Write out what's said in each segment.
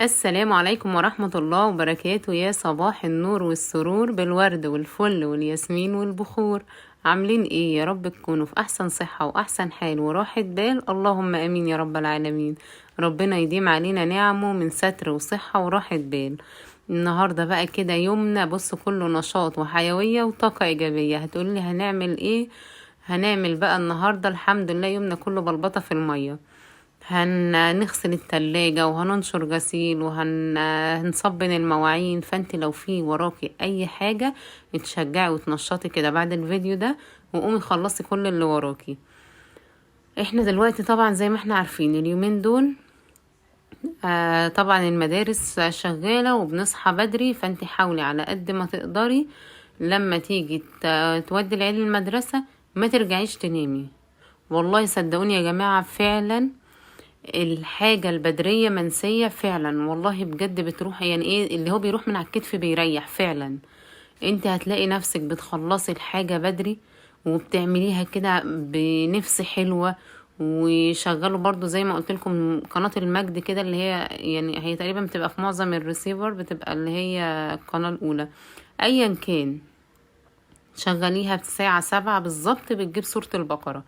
السلام عليكم ورحمة الله وبركاته. يا صباح النور والسرور بالورد والفل والياسمين والبخور. عاملين ايه؟ يا رب تكونوا في احسن صحة واحسن حال وراحة بال. اللهم امين يا رب العالمين. ربنا يديم علينا نعمه من ستر وصحة وراحة بال. النهاردة بقى كده يومنا بص كله نشاط وحيوية وطاقة ايجابية. هتقولي هنعمل ايه؟ هنعمل بقى النهاردة الحمد لله يومنا كله بلبطة في المية. هنغسل التلاجة وهننشر غسيل وهنصبن المواعين. فانت لو في وراكي اي حاجة اتشجعي وتنشطي كده بعد الفيديو ده وقومي خلصي كل اللي وراكي. احنا دلوقتي طبعا زي ما احنا عارفين اليومين دول طبعا المدارس شغالة وبنصحى بدري. فانت حاولي على قد ما تقدري لما تيجي تودي العيال المدرسة ما ترجعيش تنامي. والله صدقوني يا جماعة فعلا الحاجة البدرية منسية فعلا. والله بجد بتروح يعني ايه اللي هو بيروح من على الكتف بيريح فعلا. انت هتلاقي نفسك بتخلصي الحاجة بدري وبتعمليها كده بنفس حلوة. وشغلوا برضو زي ما قلت لكم قناة المجد كده اللي هي يعني هي تقريبا بتبقى في معظم الريسيفر بتبقى اللي هي القناة الأولى. أيا كان شغليها في الساعة 7 بالظبط بتجيب سورة البقرة.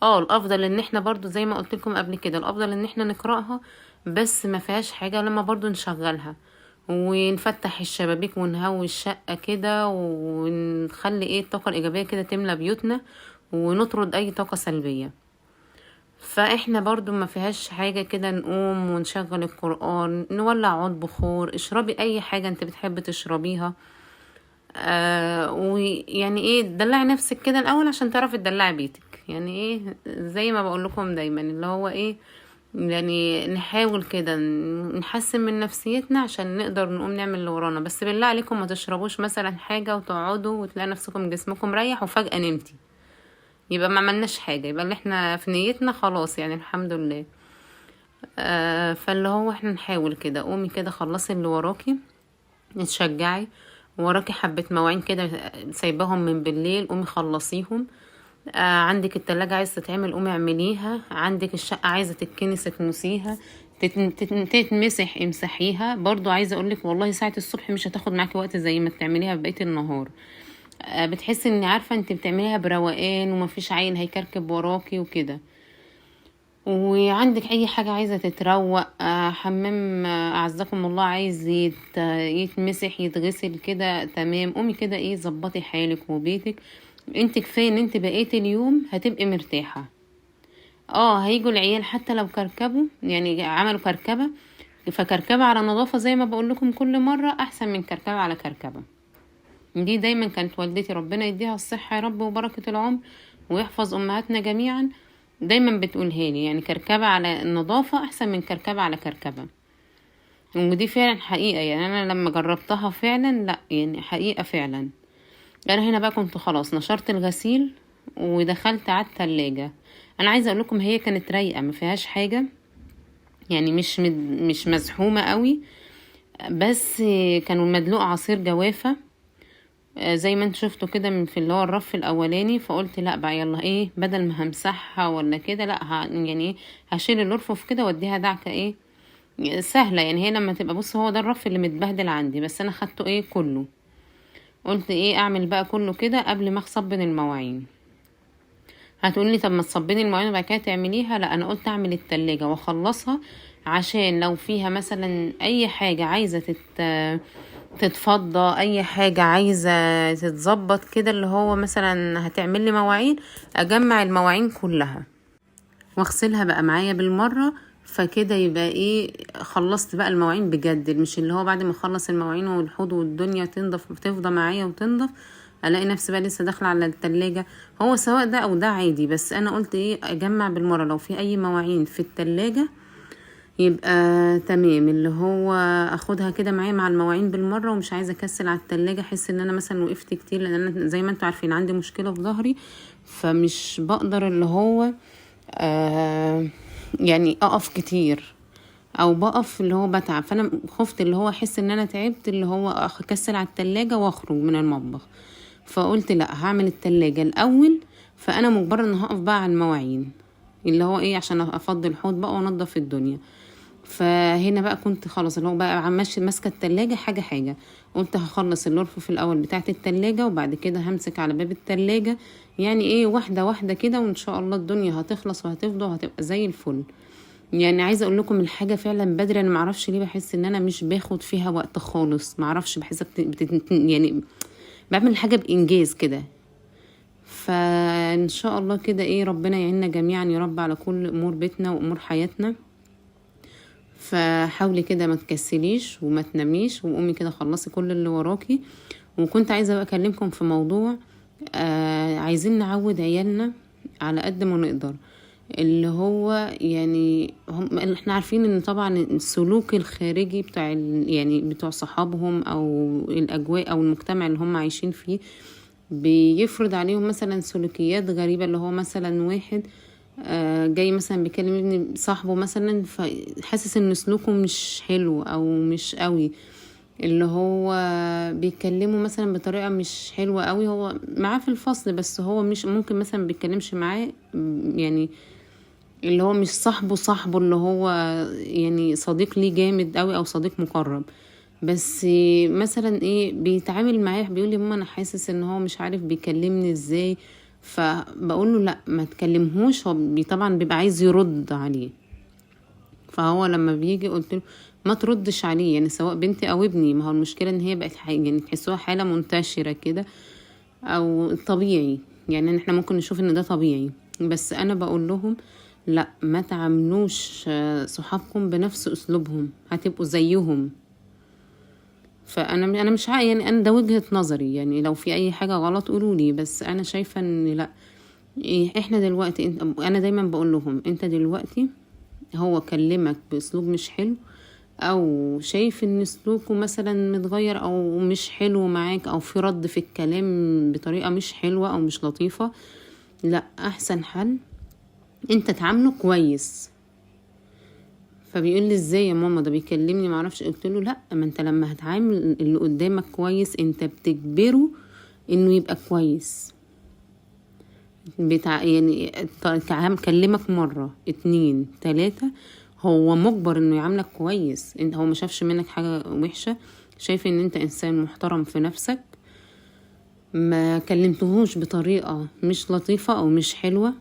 الافضل ان احنا برضو زي ما قلت لكم قبل كده الافضل ان احنا نقرأها بس ما فيهاش حاجة لما برضو نشغلها ونفتح الشبابيك ونهوي الشقة كده ونخلي ايه الطاقة الايجابية كده تملى بيوتنا ونطرد اي طاقة سلبية. فاحنا برضو ما فيهاش حاجة كده نقوم ونشغل القرآن نولع عود بخور اشربي اي حاجة انت بتحب تشربيها. ويعني ايه تدلعي نفسك كده الاول عشان تعرفي تدلعي بيتك. يعني ايه زي ما بقول لكم دايما اللي هو ايه يعني نحاول كده نحسن من نفسيتنا عشان نقدر نقوم نعمل اللي ورانا. بس بالله عليكم ما تشربوش مثلا حاجة وتقعدوا وتلاقي نفسكم جسمكم مريح وفجأة نمتي يبقى ما عملناش حاجة. يبقى اللي احنا في نيتنا خلاص يعني الحمد لله. فاللي هو احنا نحاول كده قومي كده خلصي اللي وراكي تشجعي. وراكي حبة مواعين كده سايباهم من بالليل قومي خلصيهم. عندك التلاجة عايزة تتعمل قومي اعمليها. عندك الشقة عايزة تتكنس تكنسيها تتمسح امسحيها. برضو عايزة اقولك والله ساعة الصبح مش هتاخد معاكي وقت زي ما بتعمليها بقية النهار. بتحسي ان عارفة انت بتعمليها بروقان ومفيش عيل هيكركب وراكي وكده. وعندك اي حاجة عايزة تتروق حمام اعزكم الله عايز يتمسح يتغسل كده تمام قومي كده ايه ظبطي حالك وبيتك. انت كفاية ان انت بقيت اليوم هتبقي مرتاحة. هيجوا العيال حتى لو كركبوا يعني عملوا كركبة فكركبة على نظافة زي ما بقول لكم كل مرة احسن من كركبة على كركبة. دي دايما كانت والدتي ربنا يديها الصحة يا رب وبركة العمر ويحفظ امهاتنا جميعا دايما بتقولها لي يعني كركبة على النظافة احسن من كركبة على كركبة. ودي فعلا حقيقة يعني انا لما جربتها فعلا لا يعني حقيقة فعلا. انا هنا بقى كنت خلاص نشرت الغسيل ودخلت على التلاجة. انا عايزة اقول لكم هي كانت رايقة ما فيهاش حاجة يعني مش مزحومة قوي. بس كانوا مدلوق عصير جوافة زي ما انت شفتوا كده من في اللي هو الرف الاولاني. فقلت لا بقى يلا ايه بدل ما همسحها ولا كده لا يعني ايه هشيل الارفف كده واديها دعكة ايه سهلة. يعني هي لما تبقى بص هو ده الرف اللي متبهدل عندي بس انا خدته ايه كله. قلت ايه اعمل بقى كله كده قبل ما اصبن المواعين. هتقولي طب ما تصبني المواعين وبعد كده تعمليها. لا انا قلت اعمل التلاجة واخلصها عشان لو فيها مثلا اي حاجة عايزة تتفضى اي حاجة عايزة تتظبط كده اللي هو مثلا هتعمل لي مواعين اجمع المواعين كلها واغسلها بقى معايا بالمرة. فكده يبقى ايه خلصت بقى المواعين بجد مش اللي هو بعد ما اخلص المواعين والحوض والدنيا تنضف تفضى معايا وتنضف الاقي نفسي بقى لسه داخله على التلاجة. هو سواء ده او ده عادي بس انا قلت ايه اجمع بالمرة لو في اي مواعين في التلاجة يبقى تمام اللي هو اخدها كده معايا مع المواعين بالمره. ومش عايزه اكسل على التلاجة احس ان انا مثلا وقفت كتير لان انا زي ما انتوا عارفين عندي مشكله في ظهري فمش بقدر اللي هو يعني اقف كتير او بقف اللي هو بتعب. فانا خفت اللي هو احس ان انا تعبت اللي هو اكسل على التلاجة واخرج من المطبخ. فقلت لا هعمل التلاجة الاول. فانا مجبره ان هقف بقى على المواعين اللي هو ايه عشان افضي الحوض بقى وانضف الدنيا. فهنا بقى كنت خلاص اللي هو بقى ماسكه التلاجة حاجه حاجه. قلت هخلص الرفوف الاول بتاعه التلاجة، وبعد كده همسك على باب التلاجة، يعني ايه واحده واحده كده، وان شاء الله الدنيا هتخلص وهتفضى وهتبقى زي الفل. يعني عايزه اقول لكم الحاجه فعلا بدري، انا معرفش ليه بحس ان انا مش باخد فيها وقت خالص، معرفش بحس يعني بعمل الحاجه بانجاز كده. فان شاء الله كده ايه ربنا يعيننا جميعا يا رب على كل امور بيتنا وامور حياتنا. فحاولي كده ما تكسليش وما تناميش، وقومي كده خلصي كل اللي وراكي. وكنت عايزه بقى اكلمكم في موضوع عايزين نعود عيالنا على قد ما نقدر، اللي هو يعني احنا عارفين ان طبعا السلوك الخارجي بتاع يعني بتوع صحابهم او الاجواء او المجتمع اللي هم عايشين فيه بيفرض عليهم مثلا سلوكيات غريبة. اللي هو مثلا واحد جاي مثلا بيكلم ابن صاحبه مثلا، فحاسس ان سلوكه مش حلو او مش قوي، اللي هو بيكلمه مثلا بطريقة مش حلوة قوي، هو معاه في الفصل بس هو مش ممكن مثلا بيتكلمش معاه، يعني اللي هو مش صاحبه اللي هو يعني صديق ليه جامد قوي او صديق مقرب، بس مثلا ايه بيتعامل معاه بيقول لي ماما انا حاسس ان هو مش عارف بيكلمني ازاي. فبقول له لا ما تكلمهوش، هو طبعا بيبقى عايز يرد عليه. فهو لما بيجي قلت له ما تردش عليه، يعني سواء بنتي او ابني، ما هو المشكله ان هي بقت حاجه يعني تحسوها حاله منتشره كده او طبيعي، يعني احنا ممكن نشوف ان ده طبيعي، بس انا بقول لهم لا ما تعاملوش صحابكم بنفس اسلوبهم، هتبقوا زيهم. فانا مش يعني انا ده وجهة نظري، يعني لو في اي حاجة غلط قولولي، بس انا شايفة ان لا. احنا دلوقتي انا دايما بقول لهم انت دلوقتي هو كلمك باسلوب مش حلو، او شايف ان سلوكه مثلا متغير او مش حلو معاك، او في رد في الكلام بطريقة مش حلوة او مش لطيفة، لا احسن حل انت تعامله كويس. فبيقول لي ازاي يا ماما ده بيكلمني معرفش، قلت له لا ما انت لما هتعامل اللي قدامك كويس انت بتجبره انه يبقى كويس. يعني كلمك مرة 2 3 هو مجبر انه يعاملك كويس، انت هو ما شافش منك حاجة وحشة، شايف ان انت انسان محترم في نفسك، ما كلمتهوش بطريقة مش لطيفة او مش حلوة،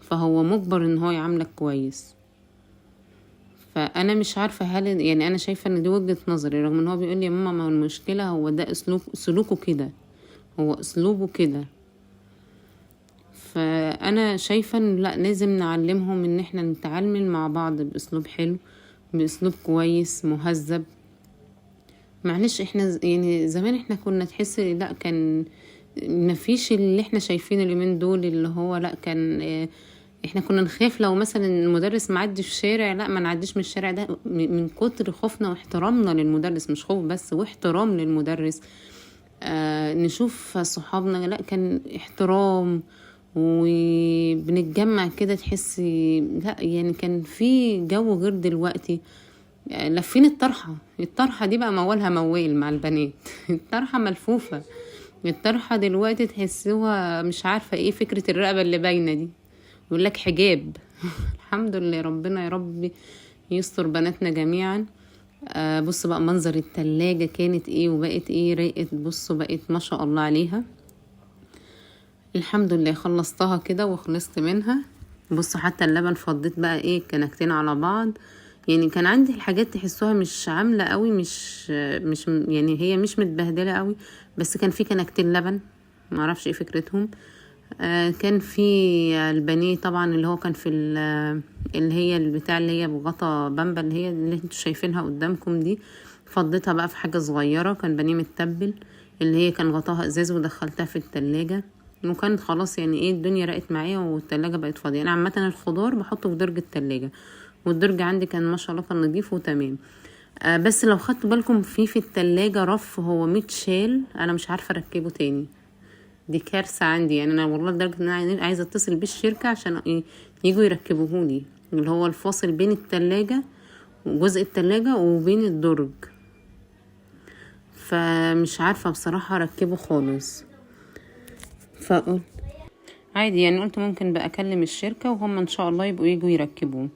فهو مجبر ان هو يعاملك كويس. فانا مش عارفة هل يعني انا شايفة ان دي وجهة نظري، رغم ان هو بيقول لي يا ماما ما هو المشكلة هو ده سلوكه كده، هو اسلوبه كده. فانا شايفة ان لا لازم نعلمهم ان احنا نتعامل مع بعض باسلوب حلو، باسلوب كويس مهذب. معلش احنا يعني زمان احنا كنا تحس لا كان مفيش اللي احنا شايفينه اليومين دول، اللي هو لا كان احنا كنا نخاف لو مثلا المدرس معدي في الشارع، لا ما نعديش من الشارع ده من كتر خوفنا واحترامنا للمدرس، مش خوف بس واحترام للمدرس. نشوف صحابنا لا كان احترام، وبنتجمع كده تحسي لا يعني كان في جو غير دلوقتي. لفين الطرحة دي بقى موالها موال مع البنات الطرحة ملفوفة، الطرحة دلوقتي تحسوها مش عارفة ايه فكرة الرقبة اللي باينة دي، يقول لك حجاب الحمد لله ربنا يا رب يستر بناتنا جميعا. بص بقى منظر التلاجة كانت ايه وبقت ايه رقت، بصوا بقت ما شاء الله عليها، الحمد لله خلصتها كده وخلصت منها. بصوا حتى اللبن فضيت بقى ايه كنكتين على بعض، يعني كان عندي الحاجات تحسوها مش عاملة قوي، مش يعني هي مش متبهدلة قوي، بس كان في كنكتين لبن معرفش ايه فكرتهم. كان في البانيه طبعا اللي هو كان في اللي هي البتاع اللي هي بغطا بامبا اللي انتوا شايفينها قدامكم دي، فضيتها بقى في حاجة صغيرة، كان بانيه متبل اللي هي كان غطاها ازاز ودخلتها في التلاجة، وكانت خلاص يعني ايه الدنيا رقت معايا والتلاجة بقت فاضية. انا عامة الخضار بحطه في درج التلاجة، والدرج عندي كان ما شاء الله كان نضيف وتمام. بس لو خدتوا بالكم في التلاجة رف هو متشال، انا مش عارفة اركبه تاني، دي كارثة عندي، يعني انا والله لدرجة ان انا عايزة اتصل بالشركة عشان يجوا يركبوهولي، اللي هو الفاصل بين التلاجة وجزء التلاجة وبين الدرج، فمش عارفة بصراحة اركبه خالص. فقلت عادي يعني قلت ممكن بقى اكلم الشركة وهم ان شاء الله يبقوا يجوا يركبوه.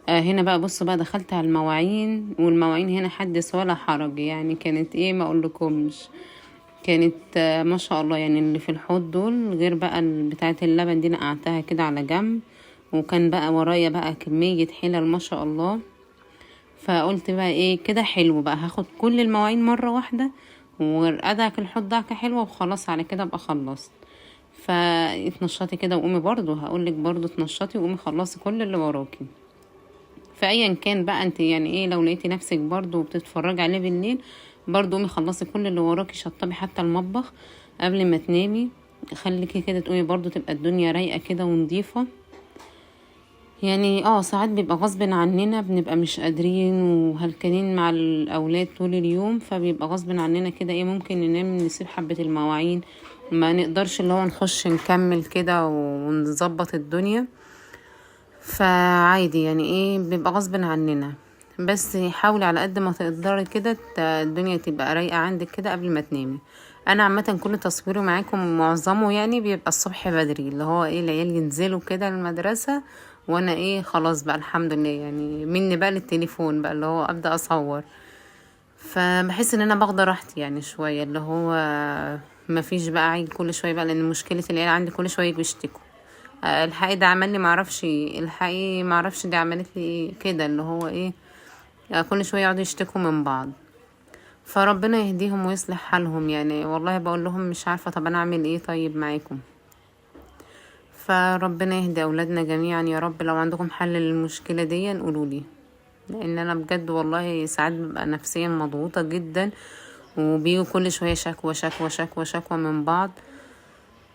هنا بقى بصوا بقى، دخلت على المواعين، والمواعين هنا حدث ولا حرج يعني، كانت ايه ما اقولكمش، كانت ما شاء الله يعني. اللي في الحوض دول غير بقى بتاعة اللبن دي نقعتها كده على جنب، وكان بقى ورايا بقى كمية حلل ما شاء الله. فقلت بقى ايه كده حلو بقى، هاخد كل المواعين مرة واحدة وادعك الحوض دعكة حلوة وخلاص، على كده ابقى خلصت. فاتنشطي كده وقومي برضو، هقولك برضو اتنشطي وقومي خلصي كل اللي وراكي. فايا كان بقى انت يعني ايه، لو لقيتي نفسك برضو بتتفرجي عليه بالليل، برضو قومي خلصي كل اللي وراكي، شطبي حتى المطبخ قبل ما تنامي. خليكي كده تقومي برضو، تبقى الدنيا رايقة كده ونضيفة. يعني ساعات بيبقى غصب عننا، بنبقى مش قادرين وهلكانين مع الاولاد طول اليوم، فبيبقى غصب عننا كده ايه، ممكن ننام نسيب حبة المواعين، ما نقدرش اللي هو نخش نكمل كده ونظبط الدنيا. فعادي يعني ايه، بيبقى غصب عننا. بس حاولي على قد ما تقدري كده الدنيا تبقى رايقة عندك كده قبل ما تنامي. انا عامة كل تصويري معاكم معظمه يعني بيبقى الصبح بدري، اللي هو ايه العيال ينزلوا كده المدرسة، وانا ايه خلاص بقى الحمد لله يعني، مني بقى للتليفون بقى اللي هو ابدأ اصور. فبحس ان انا باخده راحتي يعني شوية، اللي هو ما فيش بقى عيل كل شوية بقى، لان مشكلة العيال عندي كل شوية بيشتكوا. الحقي ده عمل لي معرفش، الحقي معرفش دي عملت لي ايه كده، اللي هو ايه كل شويه يقعدوا يشتكوا من بعض. فربنا يهديهم ويصلح حالهم يعني، والله بقول لهم مش عارفه طب انا اعمل ايه طيب معاكم. فربنا يهدي اولادنا جميعا يا رب. لو عندكم حل للمشكله دي قولولي، لان انا بجد والله ساعات ببقى نفسيا مضغوطه جدا، وبيجوا كل شويه شكوى شكوى شكوى شكوى من بعض.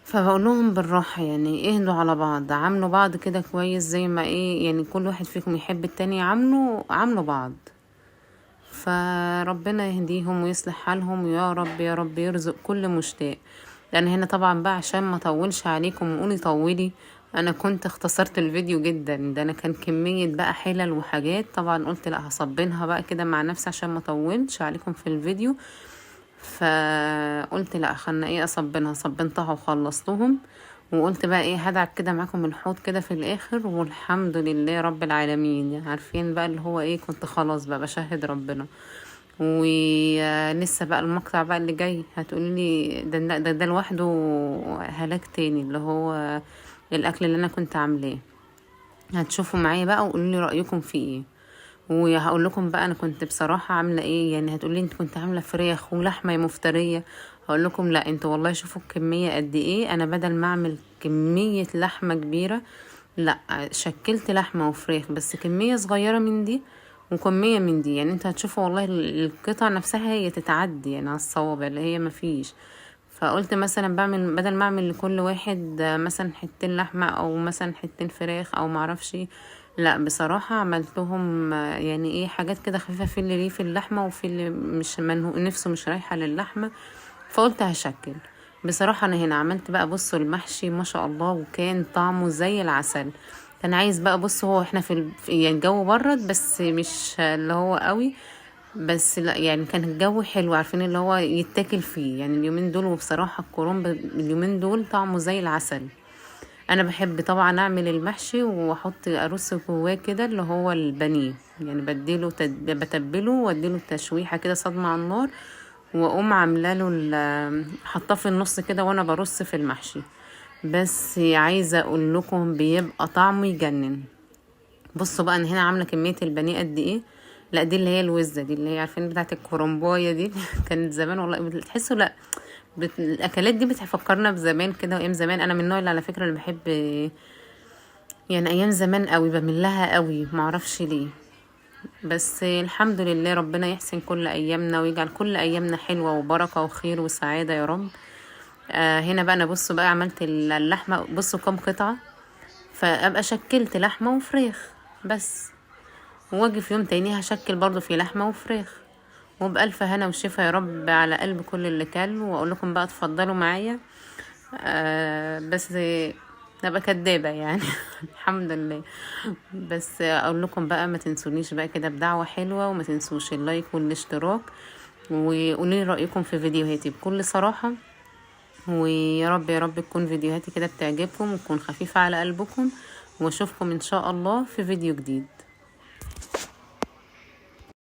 فبقول لهم بالراحة يعني اهدوا على بعض، عاملوا بعض كده كويس، زي ما ايه يعني كل واحد فيكم يحب التاني، عاملوا بعض. فربنا يهديهم ويصلح حالهم يا رب، يا رب يرزق كل مشتاق. لان هنا طبعا بقى عشان ما اطولش عليكم وقولي طولي، انا كنت اختصرت الفيديو جدا، ده انا كان كمية بقى حلل وحاجات، طبعا قلت لا هصبنها بقى كده مع نفسي عشان ما اطولش عليكم في الفيديو. فقلت لا خلنا ايه اصبنها، صبنتها وخلصتهم. وقلت بقى ايه هدعك كده معاكم الحوض كده في الاخر، والحمد لله رب العالمين. يعني عارفين بقى اللي هو ايه، كنت خلاص بقى بشهد ربنا. ولسه بقى المقطع بقى اللي جاي هتقولي ده لوحده هلاك تاني، اللي هو الاكل اللي انا كنت عاملاه. هتشوفوا معايا بقى وقولوا لي رايكم فيه ايه. وهقول لكم بقى انا كنت بصراحه عامله ايه. يعني هتقولي انت كنت عامله فراخ ولحمه يا مفتريه، هقول لكم لا انتوا والله شوفوا الكميه قد ايه. انا بدل ما اعمل كميه لحمه كبيره، لا شكلت لحمه وفراخ بس كميه صغيره من دي وكميه من دي. يعني انت هتشوفوا والله القطع نفسها هي تتعدي يعني على الصوابع، اللي هي مفيش. فقلت مثلا بعمل بدل ما اعمل لكل واحد مثلا حتتين لحمه او مثلا حتتين فراخ او معرفش، لا بصراحة عملتهم يعني ايه حاجات كده خفيفة، في اللي ليه في اللحمة وفي اللي مش نفسه مش رايحة للحمة. فقلت هشكل. بصراحة انا هنا عملت بقى بصوا المحشي ما شاء الله، وكان طعمه زي العسل. كان عايز بقى بص، هو احنا يعني الجو برد بس مش اللي هو قوي، بس لا يعني كان الجو حلو، عارفين اللي هو يتاكل فيه يعني اليومين دول. وبصراحة الكرنب اليومين دول طعمه زي العسل. انا بحب طبعا اعمل المحشي واحط ارص جواه كده اللي هو البانيه، يعني بديله بتبله واديله تشويحه كده صدمه على النار، واقوم عامله له حطاه في النص كده وانا برص في المحشي. بس عايزه اقول لكم بيبقى طعمه يجنن. بصوا بقى انا هنا عامله كميه البانيه قد ايه. لا دي اللي هي الوزه دي، اللي هي عارفين بتاعه الكرنبايه دي كانت زمان والله بتحسوا لا الاكلات دي بتفكرنا بزمان كده وايام زمان. انا من النوع اللي على فكره اللي بحب يعني ايام زمان قوي، بميل لها قوي معرفش ليه. بس الحمد لله ربنا يحسن كل ايامنا ويجعل كل ايامنا حلوه وبركه وخير وسعاده يا رب. هنا بقى انا بصوا بقى عملت اللحمه، بصوا كام قطعه، فابقى شكلت لحمه وفراخ بس. واجي في يوم تاني هشكل برضو في لحمه وفراخ. وبألف هنا وشفا يا رب على قلب كل اللي كل. واقول لكم بقى تفضلوا معايا بس نبقى كدابة يعني الحمد لله. بس اقول لكم بقى ما تنسونيش بقى كده بدعوة حلوة، وما تنسوش اللايك والاشتراك، وقولوا لي رأيكم في فيديوهاتي بكل صراحة. ويا رب يا رب تكون فيديوهاتي كده بتعجبكم وتكون خفيفة على قلبكم، واشوفكم ان شاء الله في فيديو جديد.